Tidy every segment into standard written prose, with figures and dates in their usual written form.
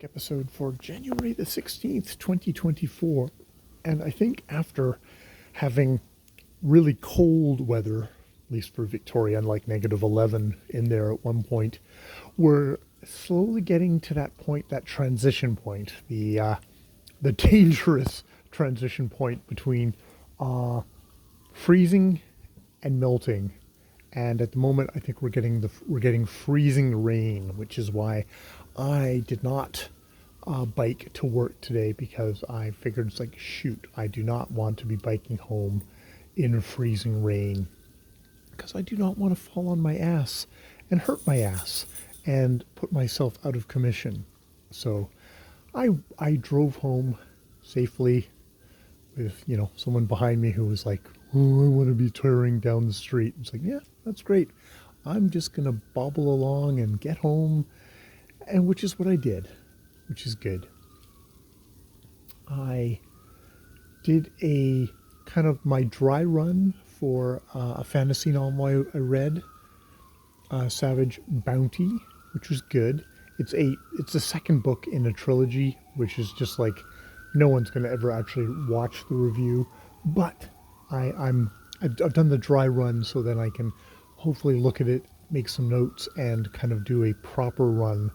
Episode for January the 16th, 2024. And I think after having really cold weather, at least for Victoria, and like -11 in there at one point, we're slowly getting to that point, that transition point, the dangerous transition point between freezing and melting. And at the moment, I think we're getting freezing rain, which is why I did not bike to work today, because I figured it's like, shoot, I do not want to be biking home in freezing rain, because I do not want to fall on my ass and hurt my ass and put myself out of commission. So I drove home safely with, someone behind me who was like, oh, I want to be tearing down the street. It's like, yeah, that's great. I'm just going to bobble along and get home, and which is what I did, which is good. I did a kind of my dry run for a fantasy novel I read, Savage Bounty, which was good. It's the second book in a trilogy, which is just like, no one's going to ever actually watch the review, but I've done the dry run so that I can hopefully look at it, make some notes, and kind of do a proper run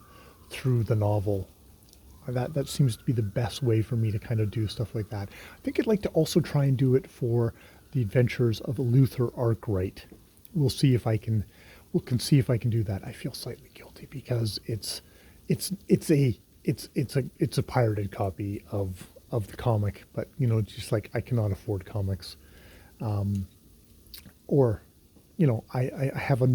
through the novel. That seems to be the best way for me to kind of do stuff like that. I think I'd like to also try and do it for the adventures of Luther Arkwright. We'll see if I can do that. I feel slightly guilty because it's a pirated copy of the comic, but just like I cannot afford comics, or I have a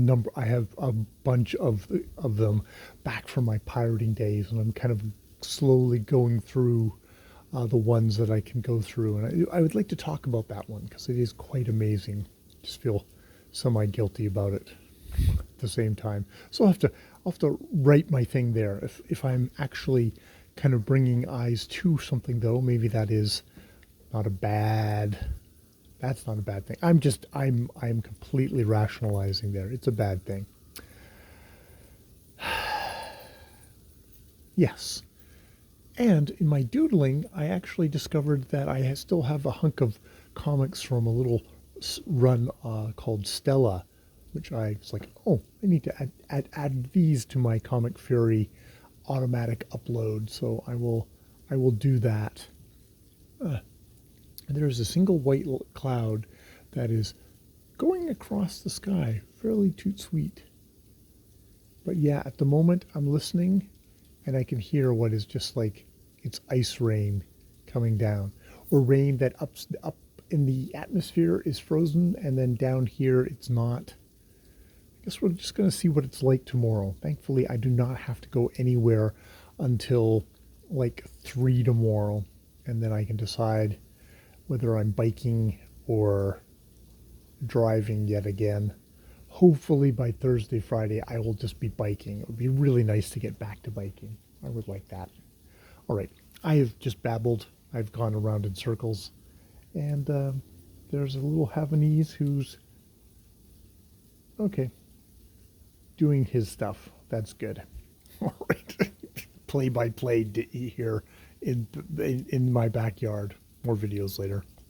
bunch of them back from my pirating days, and I'm kind of slowly going through the ones that I can go through, and I would like to talk about that one because it is quite amazing. Just feel semi-guilty about it at the same time. So I'll have to write my thing there. If I'm actually kind of bringing eyes to something, though, maybe that's not a bad thing. I'm completely rationalizing there. It's a bad thing. Yes. And in my doodling, I actually discovered that I still have a hunk of comics from a little run called Stella, which I was like, oh, I need to add these to my Comic Fury automatic upload. So I will do that. There's a single white cloud that is going across the sky, fairly toot sweet. But yeah, at the moment I'm listening, and I can hear what is just like, it's ice rain coming down, or rain that up in the atmosphere is frozen, and then down here it's not. I guess we're just going to see what it's like tomorrow. Thankfully, I do not have to go anywhere until like 3 tomorrow, and then I can decide whether I'm biking or driving yet again. Hopefully by Thursday, Friday, I will just be biking. It would be really nice to get back to biking. I would like that. All right, I have just babbled. I've gone around in circles. And there's a little Havanese who's, okay, doing his stuff. That's good. All right, play-by-play here in my backyard. More videos later.